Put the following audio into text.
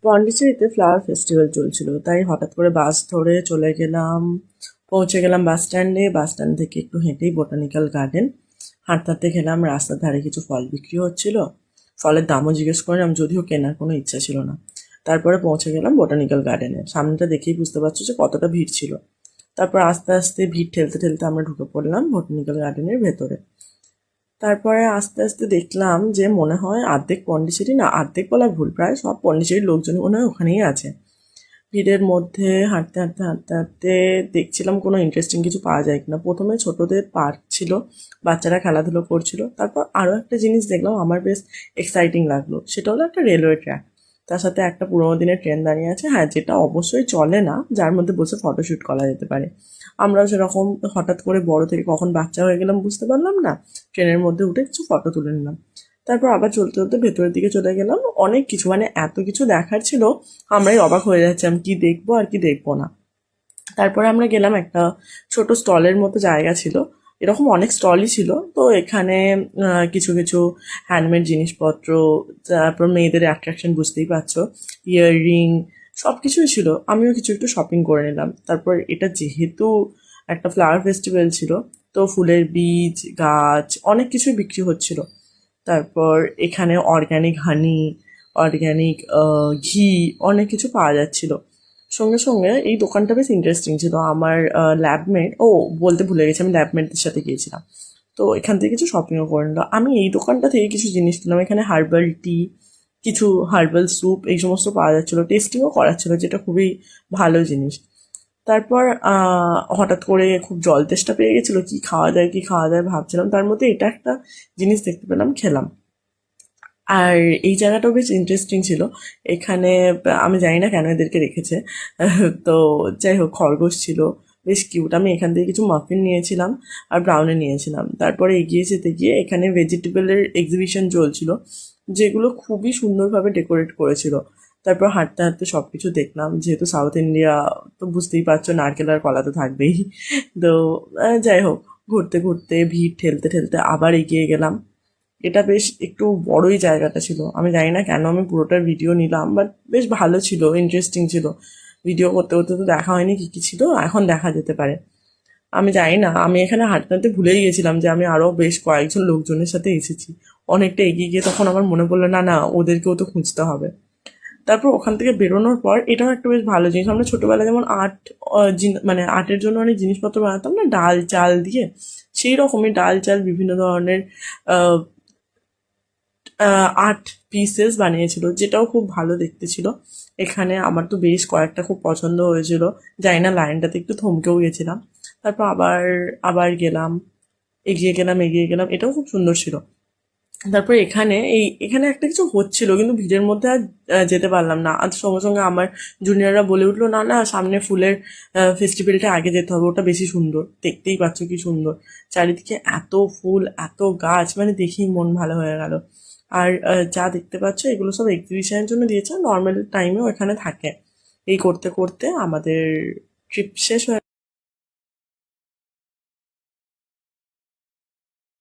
পন্ডিচেরিতে flower festival চলছিল, তাই হঠাৎ করে বাস ধরে চলে গেলাম। পৌঁছে গেলাম বাস স্ট্যান্ডে। বাস স্ট্যান্ড থেকে একটু হেঁটেই বোটানিক্যাল গার্ডেন। হাঁটতে হাঁটতে গেলাম, রাস্তার ধারে কিছু ফল বিক্রি হচ্ছিল, ফলের দামও জিজ্ঞেস করলাম, যদিও কেনার কোনো ইচ্ছা ছিল না। তারপরে পৌঁছে গেলাম বোটানিক্যাল গার্ডেনে। সামনেটা দেখেই বুঝতে পারছো যে কতটা ভিড় ছিল। তারপর আস্তে আস্তে ভিড় ঠেলতে ঠেলতে আমরা ঢুকে পড়লাম বোটানিক্যাল গার্ডেনের ভেতরে। তারপরে আস্তে আস্তে দেখলাম যে মনে হয় অর্ধেক পন্ডিচেরি, না অর্ধেক বলা ভুল, প্রায় সব পন্ডিচেরির লোকজন মনে হয় ওখানেই আছে। ভিড়ের মধ্যে হাঁটতে হাঁটতে হাঁটতে হাঁটতে দেখছিলাম কোনো ইন্টারেস্টিং কিছু পাওয়া যায় কিনা। প্রথমে ছোটদের পার্ক ছিল, বাচ্চারা খেলাধুলো করছিল। তারপর আরও একটা জিনিস দেখলাম, আমার বেশ এক্সাইটিং লাগলো। সেটা হলো একটা রেলওয়ে ট্র্যাক, তার সাথে একটা পুরোনো দিনের ট্রেন দাঁড়িয়ে আছে। হ্যাঁ, যেটা অবশ্যই চলে না, যার মধ্যে বসে ফটোশ্যুট করা যেতে পারে। আমরাও সেরকম হঠাৎ করে বড় থেকে কখন বাচ্চা হয়ে গেলাম বুঝতে পারলাম না, ট্রেনের মধ্যে উঠে কিছু ফটো তুলে নিলাম। তারপর আবার চলতে চলতে ভেতরের দিকে চলে গেলাম। অনেক কিছু, মানে এত কিছু দেখার ছিল, আমরাই অবাক হয়ে যাচ্ছিলাম কি দেখবো আর কি দেখবো না। তারপরে আমরা গেলাম, একটা ছোট স্টলের মতো জায়গা ছিল। এরকম অনেক স্টলই ছিল, তো এখানে কিছু কিছু হ্যান্ডমেড জিনিসপত্র, তারপর মেয়েদের অ্যাট্রাকশন বুঝতেই পারছো, ইয়াররিং, সব কিছুই ছিল। আমিও কিছু একটু শপিং করে নিলাম। তারপর এটা যেহেতু একটা ফ্লাওয়ার ফেস্টিভ্যাল ছিল, তো ফুলের বীজ, গাছ, অনেক কিছুই বিক্রি হচ্ছিল। তারপর এখানে অর্গ্যানিক হানি, অর্গ্যানিক ঘি, অনেক কিছু পাওয়া যাচ্ছিল। সঙ্গে সঙ্গে এই দোকানটা বেশ ইন্টারেস্টিং ছিল। আমার ল্যাবমেট, বলতে ভুলে গেছি, আমি ল্যাবমেটদের সাথে গিয়েছিলাম, তো এখান থেকে কিছু শপিংও করে নিলাম। আমি এই দোকানটা থেকে কিছু জিনিস কিনলাম। এখানে হার্বাল টি, কিছু হার্বাল স্যুপ, এই সমস্ত পাওয়া যাচ্ছিলো, টেস্টিংও করাচ্ছিলো, যেটা খুবই ভালো জিনিস। তারপর হঠাৎ করে খুব জল তেষ্টা পেয়ে গেছিলো, কি খাওয়া যায় কি খাওয়া যায় ভাবছিলাম, তার মধ্যে এটা একটা জিনিস দেখতে পেলাম, খেলাম। আর এই জায়গাটাও বেশ ইন্টারেস্টিং ছিল। এখানে আমি জানি না কেন এদেরকে রেখেছে। তো যাই হোক, খরগোশ ছিল, বেশ কিউট। আমি এখান থেকে কিছু মাফিন নিয়েছিলাম আর ব্রাউনি নিয়েছিলাম। তারপরে এগিয়ে যেতে গিয়ে এখানে ভেজিটেবলের এক্সিবিশন চলছিল, যেগুলো খুবই সুন্দরভাবে ডেকোরেট করেছিল। তারপর হাঁটতে হাঁটতে সব কিছু দেখলাম, যেহেতু সাউথ ইন্ডিয়া, তো বুঝতেই পারছো নারকেল আর কলা তো থাকবেই। তো যাই হোক, ঘুরতে ঘুরতে ভিড় ঠেলতে ঠেলতে আবার এগিয়ে গেলাম। এটা বেশ একটু বড়ই জায়গাটা ছিল। আমি জানি না কেন আমি পুরোটার ভিডিও নিলাম, বাট বেশ ভালো ছিল, ইন্টারেস্টিং ছিল। ভিডিও করতে করতে তো দেখা হয়নি কী কী ছিল, এখন দেখা যেতে পারে। আমি জানি না, আমি এখানে হাঁটতে হাঁটতে ভুলেই গেছিলাম যে আমি আরও বেশ কয়েকজন লোকজনের সাথে এসেছি। অনেকটা এগিয়ে গিয়ে তখন আমার মনে পড়লো, না না, ওদেরকেও তো খুঁজতে হবে। তারপর ওখান থেকে বেরোনোর পর এটাও একটা বেশ ভালো জিনিস। আমরা ছোটোবেলায় যেমন আর্ট, মানে আর্টের জন্য অনেক জিনিসপত্র বানাতাম না, ডাল চাল দিয়ে, সেই রকমই ডাল চাল বিভিন্ন ধরনের আর্ট পিসেস বানিয়েছিল, যেটাও খুব ভালো দেখতে ছিল। এখানে আমার তো বেশ কয়েকটা খুব পছন্দ হয়েছিল। জানি না, লাইনটাতে একটু থমকেও গেছিলাম। তারপর আবার আবার গেলাম, এগিয়ে গেলাম এগিয়ে গেলাম, এটাও খুব সুন্দর ছিল। তারপর এখানে একটা কিছু হচ্ছিল, কিন্তু ভিড়ের মধ্যে আর যেতে পারলাম না। আর সঙ্গে সঙ্গে আমার জুনিয়ররা বলে উঠলো, না না, সামনে ফুলের ফেস্টিভ্যালটা আগে যেতে হবে, ওটা বেশি সুন্দর। দেখতেই পাচ্ছ কি সুন্দর, চারিদিকে এত ফুল, এত গাছ, মানে দেখেই মন ভালো হয়ে গেল। আর যা দেখতে পাচ্ছ এগুলো সব এক্সিবিশনের জন্য দিয়েছে, নর্মাল টাইমেও এখানে থাকে। এই করতে করতে আমাদের ট্রিপ শেষ হয়ে